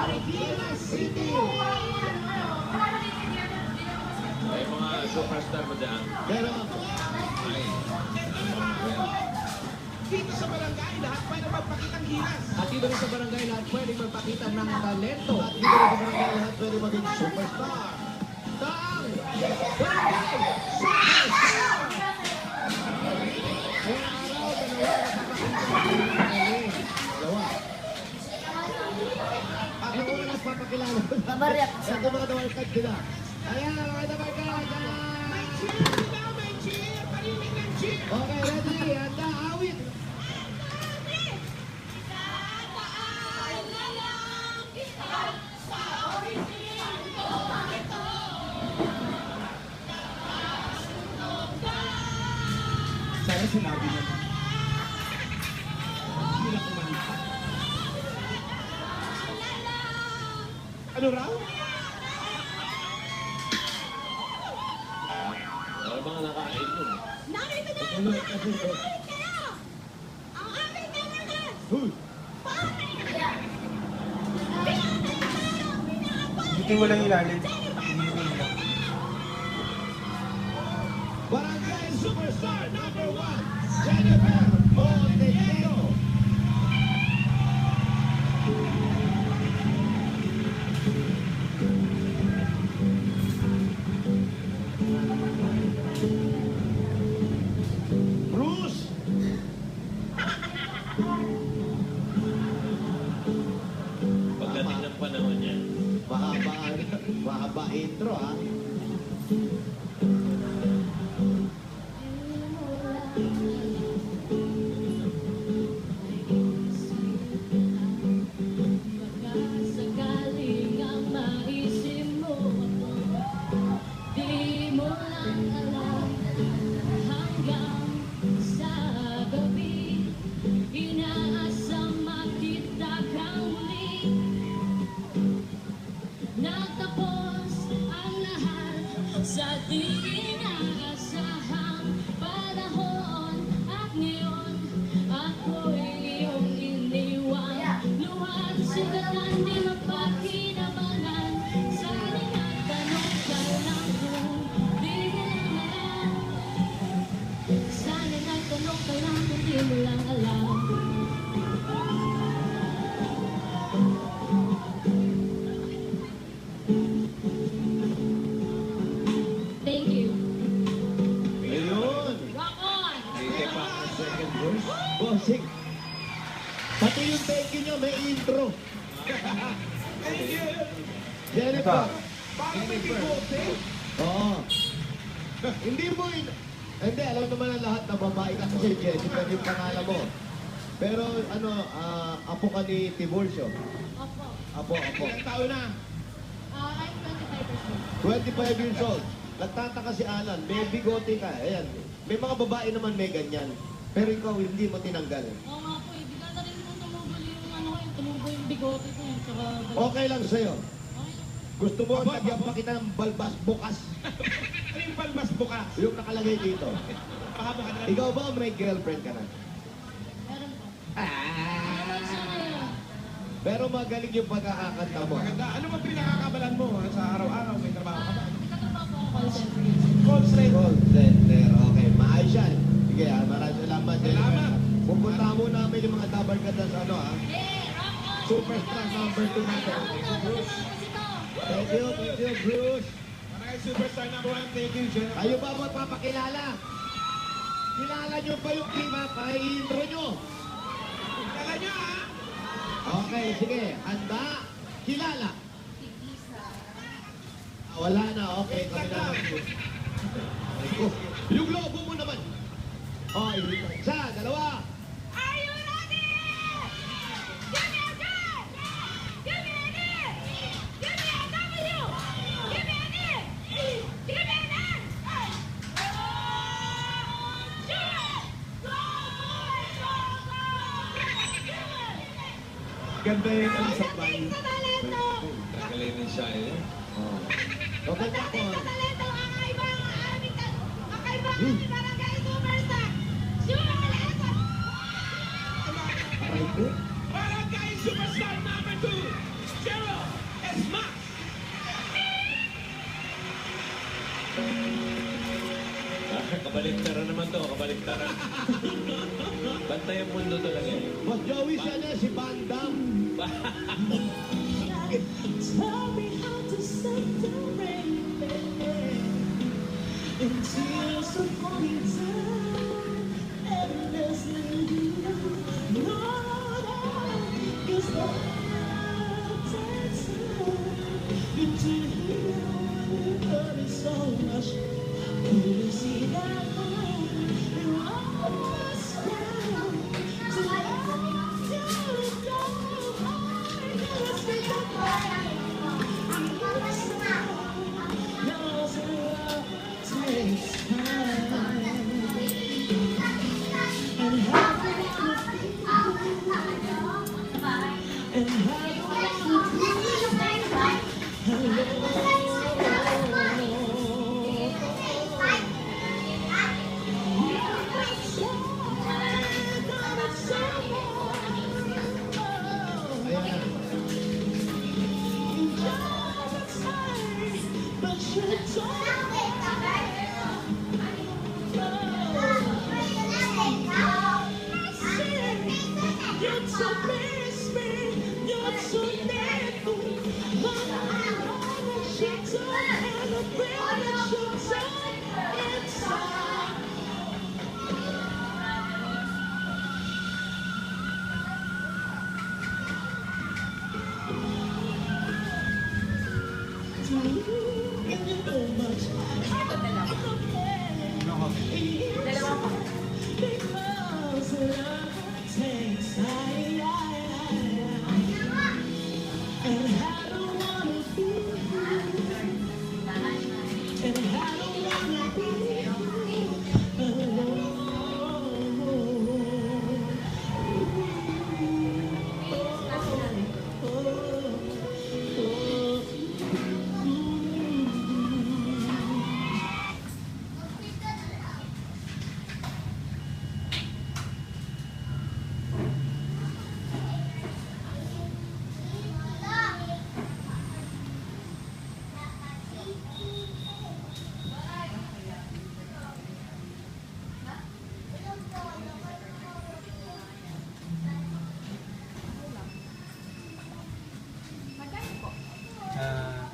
Marikina City. May mga superstar mo dyan. Meron. Ay, Dito sa barangay, lahat pwede magpakitang gilas. At dito rin sa barangay, lahat pwedeng magpakita ng talento. At dito rin sa barangay lahat pwede maging superstar. Tang! Barangay! Superstar! Ngayong araw, dalawa napapakita. Dalawa. Ito mga nagpapakilala. Mabaryak. Ito mga dawarkad sila. Ayan, mga dawarkad. May cheer, di ba? May cheer. Parinig ng cheer. Okay, ready? Handa, awit. Sana sinabi niya. Hindi na kumanta. Ano raw? wala mga nakain nun. Narito na ang Ulo, mga kasi ito. kapatid kayo! Ang aming nalagas! Huy. Bitin mo lang ilalim. Barangay Superstar number 1, Jennifer Montenegro. Bruce. Pagdating ng panahon niya. Mahaba intro, ha? Sakaling ang maisip mo ako, di mo lang alam. Hanggang sa gabi, inaasang makita kang muli. Natapos ang lahat sa di inaasahang panahon. At ngayon, ako'y iyong iniwan. Luwag sugatan, di mapakinabangan. Sana nagtanong ka lang kung di mo lang alam. Sana nagtanong ka lang kung di mo lang alam. Thank you. Ayun. Rock on! Hindi pa ang second verse. Bossing. Pati yung thank you nyo, may intro. Thank you. Jennifer. Bakit may bigote? Oo. Hindi mo Hindi, alam naman ang lahat na babae ka kasi Jennifer yung pangalan mo. Pero ano, apo ka ni Tiburcio. Opo. Apo. Ilang taon na? I'm 25%. 25 years old. Nagtataka si Alan, may bigote ka. Ayan. May mga babae naman may ganyan. Pero ikaw hindi mo tinanggal. Oo nga po, hindi ka na rin mo tumugol yung ano ko, yung tumubo yung bigote ko yun. Tsaka, Okay lang sa'yo. okay lang. Gusto mo, lagyan pa kita ng balbas bukas. Ano yung palmas bukas? Yung nakalagay dito. Pakaba ka na. Ikaw ba may girlfriend ka na? Meron po. Ah! Meron siya ngayon. Pero magaling yung pagkakakanta mo. Maganda. Ano ba pinakakabalan mo sa araw-araw? May trabaho ka ba? Nagtatrabaho po ako call center. Call center. Call center. Okay, maayos yan. Sige, maraming salamat. Salamat. Pupunta mo namin yung mga tabarkada sa ano, ha? Hey, rock on! Superstar number 2 natin. Thank you, Bruce. Barangay Superstar number 1. Thank you, Jennifer. Kayo ba magpapakilala? Kilala nyo pa yung team, ha? Pa-intro nyo. Kala niyo, ha? Okay, sige. Handa. Kilala. Wala na. Okay, kami na lang. Yung logo mo naman. Oh, isa, dalawa. Are you ready? Give me a J! Give me an E! Give me a W! Give me an E! Give me an N! Ganda yun ang sabay. Sa talento! Tagalinin siya eh. Oh. Okay, Pagdating tapos. sa talento, kakaiba ang aming kakaiba ang aming barangay superstar! Supertalento! Aray ko. Barangay Superstar number 2. Cheryl. Smash! Kabaliktaran naman to, kabaliktaran. Bantay ang mundo talaga eh. Boss Joey, siya na si Van Damme. Tell me how to separate in tears of falling down endlessly. Lord, is love takes time to heal when it hurts so much. You see that it was down to let you go.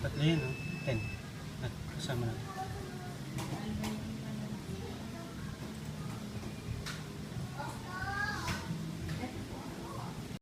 Tatlo yun, no? 10. At kasama na.